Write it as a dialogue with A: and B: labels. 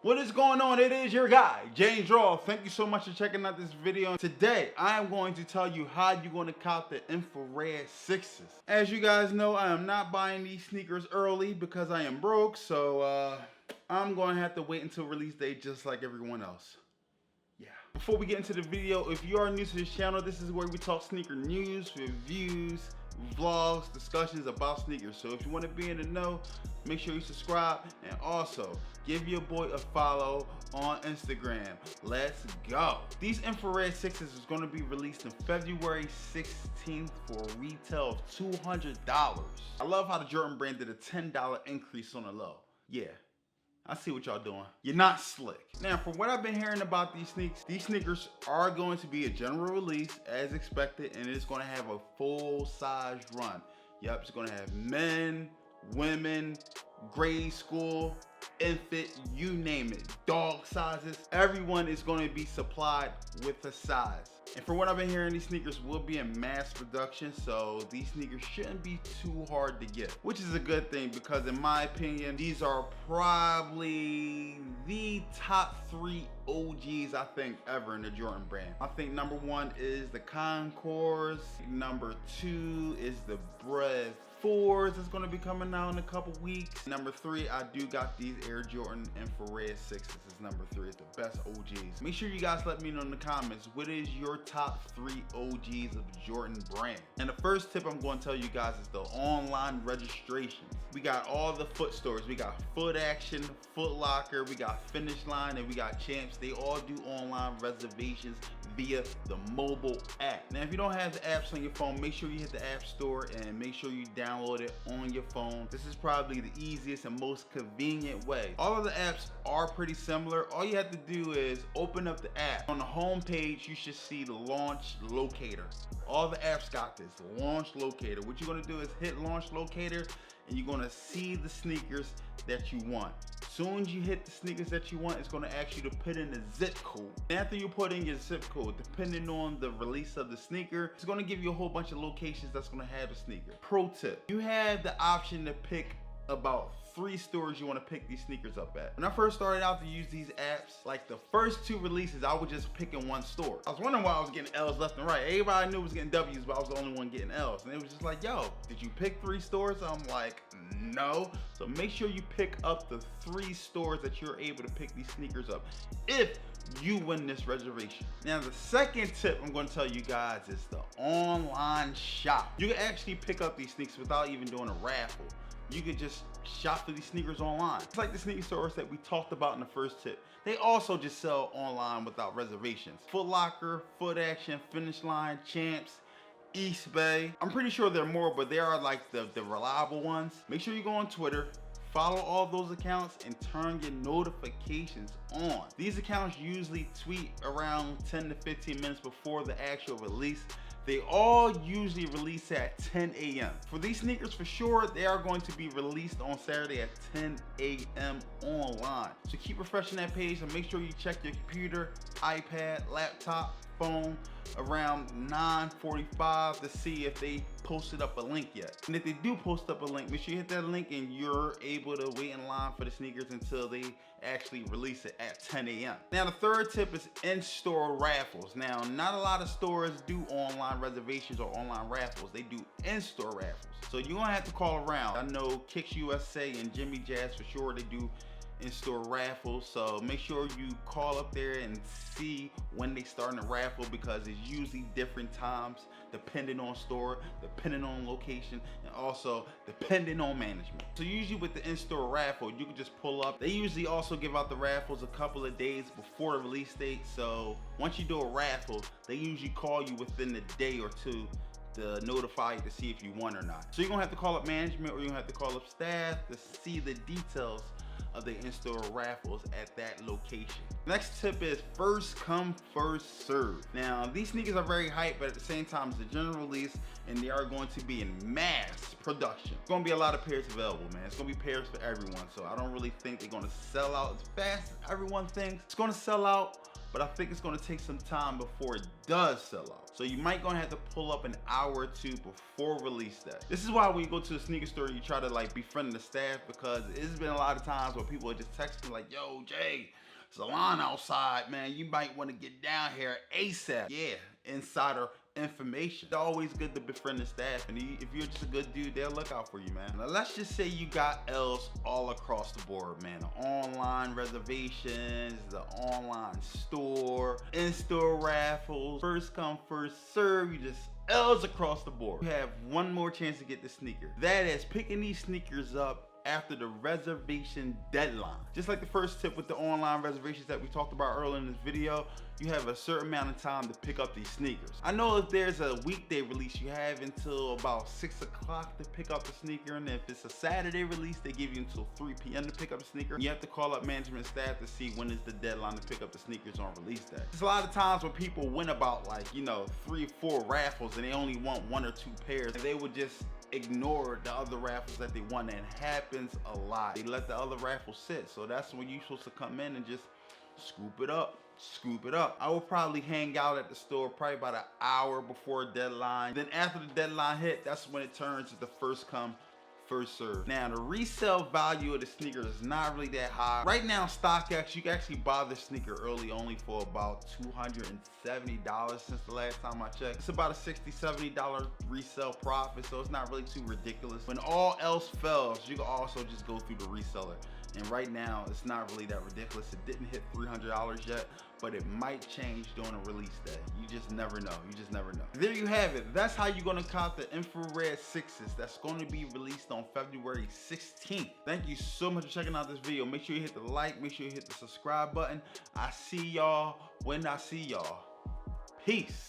A: What is going on? It is your guy, James Raw. Thank you so much for checking out this video. Today, I am going to tell you how you're going to cop the infrared 6s. As you guys know, I am not buying these sneakers early because I am broke, so I'm going to have to wait until release date just like everyone else. Yeah. Before we get into the video, if you are new to this channel, this is where we talk sneaker news, reviews, vlogs, discussions about sneakers. So if you want to be in the know, make sure you subscribe and also give your boy a follow on Instagram. Let's go. These infrared 6s is going to be released on February 16th for a retail of $200. I love how the Jordan brand did a $10 increase on the low. Yeah, I see what y'all doing. You're not slick. Now, from what I've been hearing about these sneakers are going to be a general release as expected, and it's going to have a full-size run. Yep, it's going to have men, women, grade school, infant, you name it, dog sizes. Everyone is going to be supplied with a size. And from what I've been hearing, these sneakers will be in mass production, so these sneakers shouldn't be too hard to get, which is a good thing because in my opinion, these are probably the top 3 OGs I think ever in the Jordan brand. I think number 1 is the Concords, number 2 is the Bread 4s that's going to be coming out in a couple weeks. Number 3, I do got these Air Jordan infrared 6s. This is number 3. It's the best OGs. Make sure you guys let me know in the comments, what is your top 3 OGs of the Jordan brand? And the first tip I'm going to tell you guys is the online registrations. We got all the foot stores. We got Foot Action, Foot Locker, we got Finish Line, and we got Champs. They all do online reservations via the mobile app. Now, if you don't have the apps on your phone, make sure you hit the app store and make sure you download it on your phone. This is probably the easiest and most convenient way. All of the apps are pretty similar. All you have to do is open up the app. On the home page, you should see the Launch Locator. All the apps got this, Launch Locator. What you're gonna do is hit Launch Locator and you're gonna see the sneakers that you want. Soon as you hit the sneakers that you want, it's gonna ask you to put in the zip code. And after you put in your zip code, depending on the release of the sneaker, it's gonna give you a whole bunch of locations that's gonna have the sneaker. Pro tip, you have the option to pick about 3 stores you want to pick these sneakers up at. When I first started out to use these apps, like the first 2 releases, I would just pick in 1 store. I was wondering why I was getting L's left and right. Everybody knew was getting W's, but I was the only one getting L's. And it was just like, yo, did you pick 3 stores? I'm like, no. So make sure you pick up the 3 stores that you're able to pick these sneakers up if you win this reservation. Now, the second tip I'm going to tell you guys is the online shop. You can actually pick up these sneakers without even doing a raffle. You could just shop for these sneakers online. It's like the sneaker stores that we talked about in the first tip. They also just sell online without reservations. Foot Locker, Foot Action, Finish Line, Champs, East Bay. I'm pretty sure there are more, but they are like the reliable ones. Make sure you go on Twitter, follow all those accounts, and turn your notifications on. These accounts usually tweet around 10 to 15 minutes before the actual release. They all usually release at 10 a.m. For these sneakers, for sure, they are going to be released on Saturday at 10 a.m. online. So keep refreshing that page and make sure you check your computer, iPad, laptop, phone around 9:45 to see if they posted up a link yet. And if they do post up a link, make sure you hit that link and you're able to wait in line for the sneakers until they actually release it at 10 a.m. Now, the third tip is InStore Raffles. Now, not a lot of stores do online reservations or online raffles. They do InStore Raffles. So you're gonna have to call around. I know Kicks USA and Jimmy Jazz for sure, they do in-store raffles, so make sure you call up there and see when they start a raffle because it's usually different times depending on store, depending on location, and also depending on management. So usually with the in-store raffle, you can just pull up. They usually also give out the raffles a couple of days before the release date, so once you do a raffle, they usually call you within a day or 2 to notify you to see if you won or not. So you're gonna have to call up management or you're gonna have to call up staff to see the details of the in-store raffles at that location. Next tip is first come, first serve. Now, these sneakers are very hype, but at the same time, it's a general release and they are going to be in mass production. It's gonna be a lot of pairs available, man. It's gonna be pairs for everyone, so I don't really think they're gonna sell out as fast as everyone thinks. It's gonna sell out, but I think it's gonna take some time before it does sell out. So you might gonna have to pull up an hour or two before release day. This is why when you go to a sneaker store, you try to like befriend the staff, because it's been a lot of times where people are just texting like, yo, Jay, it's a line outside, man. You might want to get down here ASAP. Yeah, insider information. It's always good to befriend the staff, and if you're just a good dude, they'll look out for you, man. Now let's just say you got L's all across the board, man. The online reservations, the online store, InStore Raffles, first come, first serve. You just L's across the board. You have one more chance to get the sneaker. That is picking these sneakers up after the reservation deadline. Just like the first tip with the online reservations that we talked about earlier in this video, you have a certain amount of time to pick up these sneakers. I know if there's a weekday release, you have until about 6 o'clock to pick up the sneaker, and if it's a Saturday release, they give you until 3 p.m. to pick up the sneaker. You have to call up management staff to see when is the deadline to pick up the sneakers on release day. There's a lot of times where people win about, like, you know, 3 or 4 raffles and they only want 1 or 2 pairs, and they would just ignore the other raffles that they won. And it happens a lot. They let the other raffles sit. So that's when you're supposed to come in and just scoop it up. Scoop it up. I will probably hang out at the store probably about an hour before deadline. Then after the deadline hit, that's when it turns to the first come, first serve. Now the resale value of the sneaker is not really that high. Right now StockX, you can actually buy the sneaker early only for about $270 since the last time I checked. It's about a $60-$70 resale profit, so it's not really too ridiculous. When all else fails, you can also just go through the reseller. And right now, it's not really that ridiculous. It didn't hit $300 yet, but it might change during a release day. You just never know. You just never know. There you have it. That's how you're gonna cop the infrared 6s. That's going to be released on February 16th. Thank you so much for checking out this video. Make sure you hit the like. Make sure you hit the subscribe button. I see y'all when I see y'all. Peace.